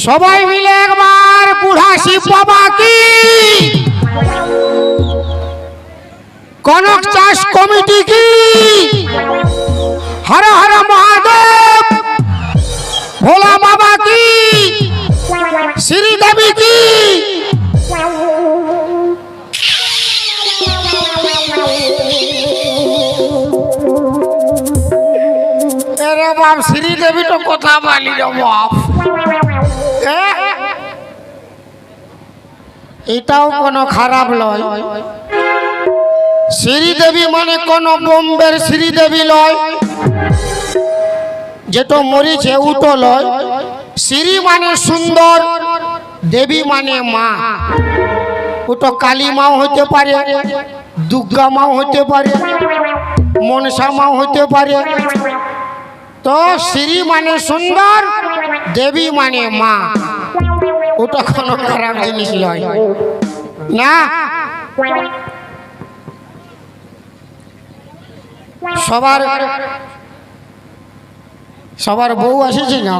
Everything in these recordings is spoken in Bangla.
সবাই মিলে একবার বুড়া শিব বাবা কি কনক চাষ কমিটি কি হর হর মহাদেব ভোলা বাবা কি শ্রীদেবী কি अरे बाप श्रीदेवी तो कथा बाली रे बाप এটাও কোনো খারাপ লয় শ্রীদেবী মানে কোন বোম্বের শ্রীদেবী লয় যেটা মরিছে উটো লয় শ্রী মানে সুন্দর দেবী মানে মা ওটা কালী মাও হতে পারে দুর্গা মাও হতে পারে মনসা মাও হতে পারে তো শ্রী মানে সুন্দর দেবী মানে মা ওটা কোনো খারাপ জিনিস নয় না সবার সবার বউ আসেছে না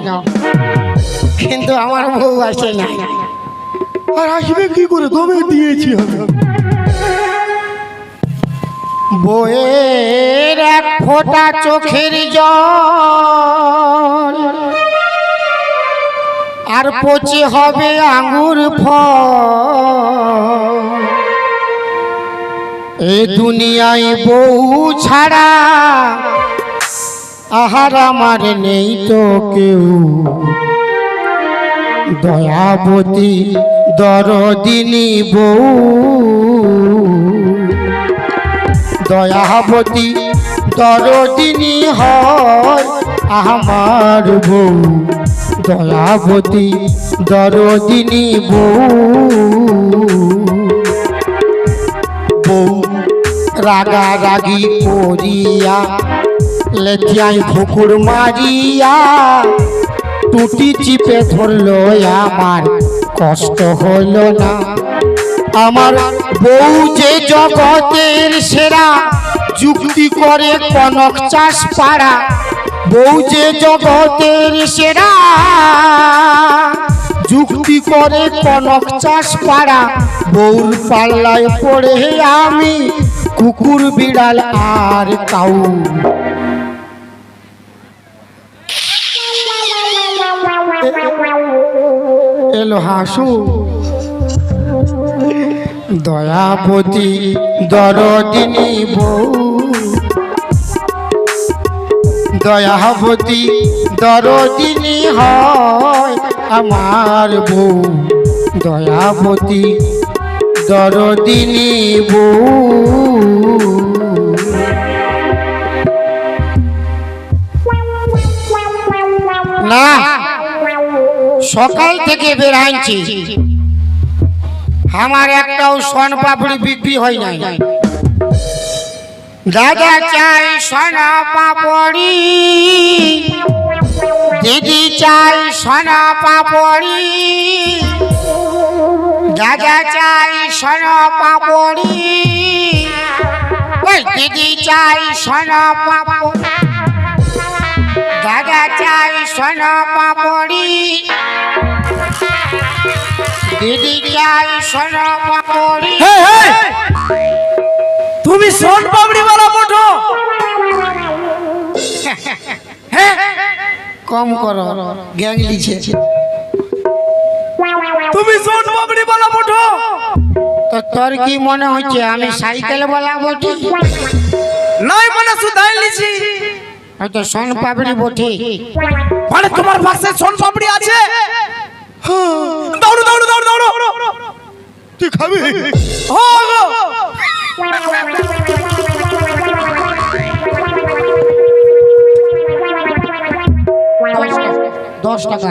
কিন্তু আমার বউ আসে না আর আসবে কি করে দমে দিয়েছি আমি বউয়ের এক ফোঁটা চোখের জল আর পচে হবে আঙ্গুর ফল এই দুনিয়ায় বউ ছাড়া আহার আমার নেই তো কেউ দয়াবতী দরদিনী বউ দয়াবতী দরদিনী হয় আমার বউ দয়াবতী দরদিনী বউ বউ রাগারাগি করিয়া লেথিয়াই ফুকুর মারিয়া টুটি চিপে ধরলো আমার কষ্ট হলো না আমার বউ যে জগতের সেরা যুক্তি করে কনক চাষ পাড়া বউ যে জগতের সেরা যুক্তি করে কনক চাষ পাড়া বউর পাল্লায় পড়ে আমি কুকুর বিড়াল আর কাউ এলো হাসু দয়াবতী দরদিনী বউ দয়াবতী দরদিনী হয় আমার বউ দয়াবতী দরদিনী বউ না সকাল থেকে বেরাইছি আমার একটাও সোন পাপড়ি বিক্রি হয় নাই দাদা চাই সোনা পাপড়ি দিদি চাই সোনা পাপড়ি দাদা চাই সোনা পাপড়ি ওই দিদি চাই সোনা পাপড়ি দাদা চাই সোনা পাপড়ি দিদি চাই সোনা পাপড়ি তুমি সোন পাপড়ি वाला মোটো কম করো গ্যাং লিছে তুমি সোন পাপড়ি वाला মোটো তো তোর কি মনে হচ্ছে আমি সাইকেল वाला বটি নাই মনে সুদাই লিছি হয়তো সোন পাপড়ি বটি মানে তোমার পাশে সোন পাপড়ি আছে দৌড়ো দৌড়ো দৌড়ো দৌড়ো তুই খাবি ও গো 10 টাকা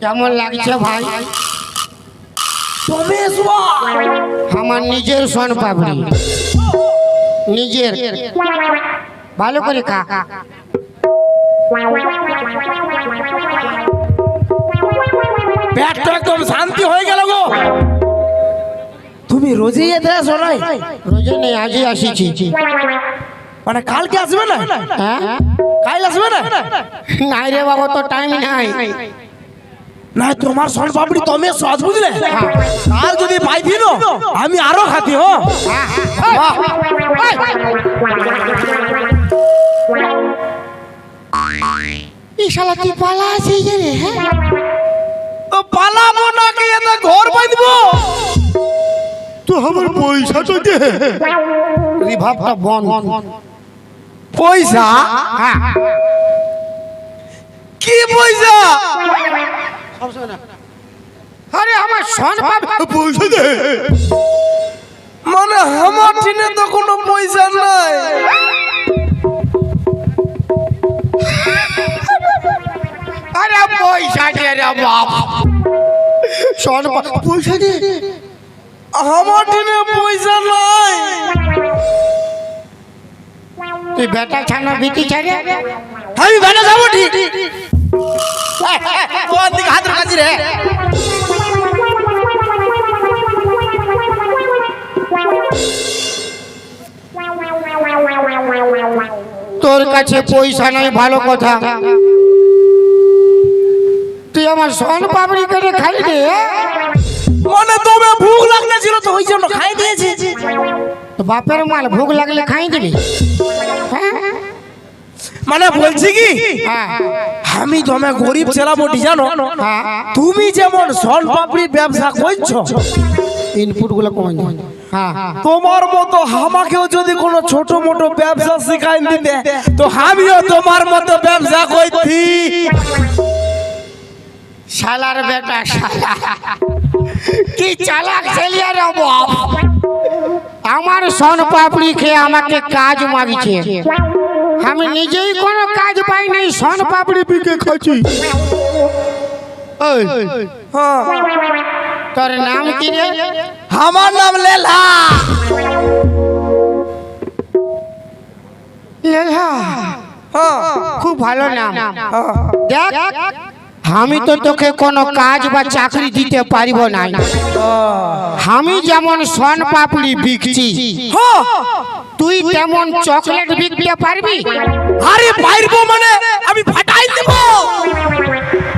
কেমন লাগছে ভাই আমার নিজের সোন পাপড়ি নিজের ভালো করে খা পেটটা একদম শান্তি হয়ে গেল গো তুমি রোজই এতে আসো নাই রোজে নেই আজই আসিছি মানে কালকে আসবে না হ্যাঁ কাল আসবে না? নাই রে বাবা, তো টাইম নাই। না তোমার সোন পাপড়ি তুমি সহজ বুঝলে, আর যদি পাই দিন আমি আরো খাতি হো। এই শালা কি পালা আছে রে? তো পালাবো নাকি এটা ঘর বাঁধবো? তো আমার পয়সা তো দে। রিভাবটা বন পয়সা? কি পয়সা? আরে আমার সোন পাপড়ি পয়সা দে। মানে আমার টিনে তো কোনো পয়সা নাই। আরে পয়সা দে রে বাপ, সোন পয়সা দে। আমার টিনে পয়সা নাই। তুই বেটা ছানা বিটি ছাড়ে আমি বেটা যাবো ঠিক। তোর দিকে হাত রাখছি রে। তোর কাছে পয়সা নাই ভালো কথা, তুই আমার সোন পাপড়ি কেটে খাই দে। মানে তোমার ভুক লাগতেছিল তো ওই জন্য খাই দিয়েছি। তো বাপের মাল ভুক লাগলে খাই দিবি? মানে বলছি কি, হ্যাঁ আমি তোমার গরিব ছেলা বটি জানো, হ্যাঁ, তুমি যেমন সোন পাপড়ি ব্যবসা করছো, ইনপুট গুলো কমাই দে। হ্যাঁ তোমার মতো আমাকেও যদি কোনো ছোট মোটো ব্যবসা শিখাই দিতে তো আমিও তোমার মতো ব্যবসা করতি। শালার বেটা শালা, কি চালাক ছেলে রে বাপ। আমার সোন পাপড়ি খেয়ে আমাকে কাজ মাগছে, আমি নিজেই কোনো কাজ পাই নাই, সোন পাপড়ি বিকে খাচ্ছি। ওই, হ্যাঁ, তোর নাম কি রে? আমার নাম লেলা। লেলা, হ্যাঁ, খুব ভালো নাম। হ্যাঁ। দেখ, আমি তো তোকে কোনো কাজ বা চাকরি দিতে পারিব না। আমি যেমন সোন পাপড়ি বিকছি, হ্যাঁ, তুই তেমন চকলেট বিকতে পারবি? আরে পারবো মানে আমি ফাটাই দেব।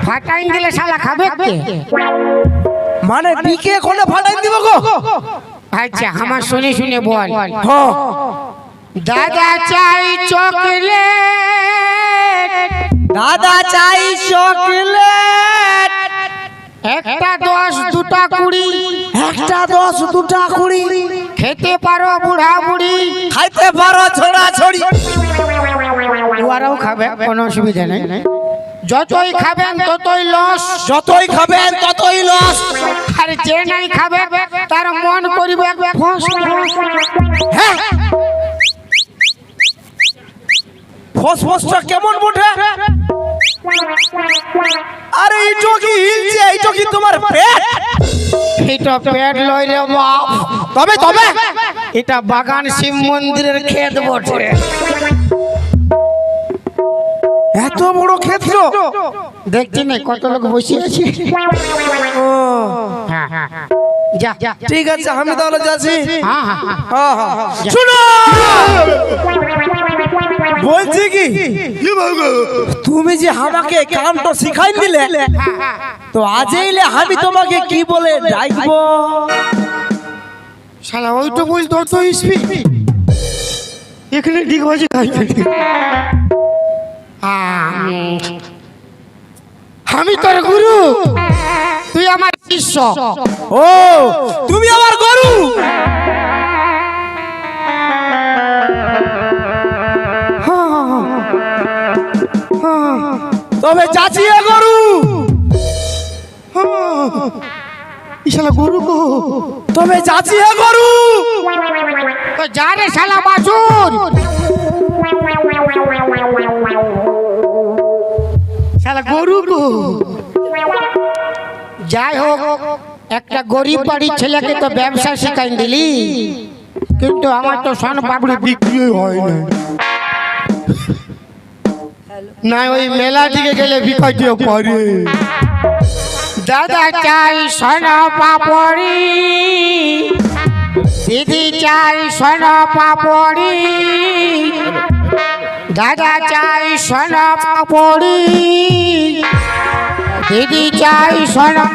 ফাটাইন দিলে শালা খাবে কে? মানে বিকে কোনে ফাটাই দিব গো? আচ্ছা আমার শুনে শুনে বল। হ্যাঁ, দাদা চাই চকলেট, দাদা চাই চকলেট, একটা 10 দুটা 20, একটা 10 দুটা 20, খেতে পারো বুড়া বুড়ি, খাইতে পারো ছোড়া ছড়ি। ওরাও খাবে, কোনো অসুবিধা নেই। যতই খাবেন ততই লস, যতই খাবেন ততই লস। আর যে নাই খাবে তার মন করিবে ফস ফস। হ্যাঁ, ফসফসটা কেমন বটে? আরে এইটো কি হিলছে? এইটো কি তোমার পেট? এটা পেট লয় রে বাপ, তবে তবে এটা বাগান শিব মন্দিরের ক্ষেত বটে। এত বড় ক্ষেত্র দেখছি না কত লোক বসে আছে। হ্যাঁ হ্যাঁ যা যা, ঠিক আছে আমি তাহলে যাচ্ছি। হ্যাঁ হ্যাঁ হ্যাঁ হ্যাঁ, শুনো বলছি কি, তুমি যে আমাকে কামটা শিখাই দিলে, তো আজ এলে আমি তোমাকে কি বলে ডাকবো? শালা ওই তো বলতো তো স্পিড এখানে ঠিক হয়েছে খাই। আমি তোর গুরু, তুই আমার শিষ্য। ও তুমি আমার গরু? তবে চাচিয়ে গরু। শালা গরু গো, তবে চাচিয়ে গরু। তো যা রে শালা বাছুর, শালা গরু গো। যাই হোক, একটা গরিব বাড়ির ছেলেকে তো ব্যবসা শিখাই দিলি, কিন্তু আমার তো সোন পাপড়ি বিক্রি হয় না। না ওই মেলা দিকে গেলে বিকাইতে পারে। দাদা চাই সোন পাপড়ি, দিদি চাই সোন পাপড়ি, দাদা চাই সোনা পাপড়ি, দিদি চাই সোনা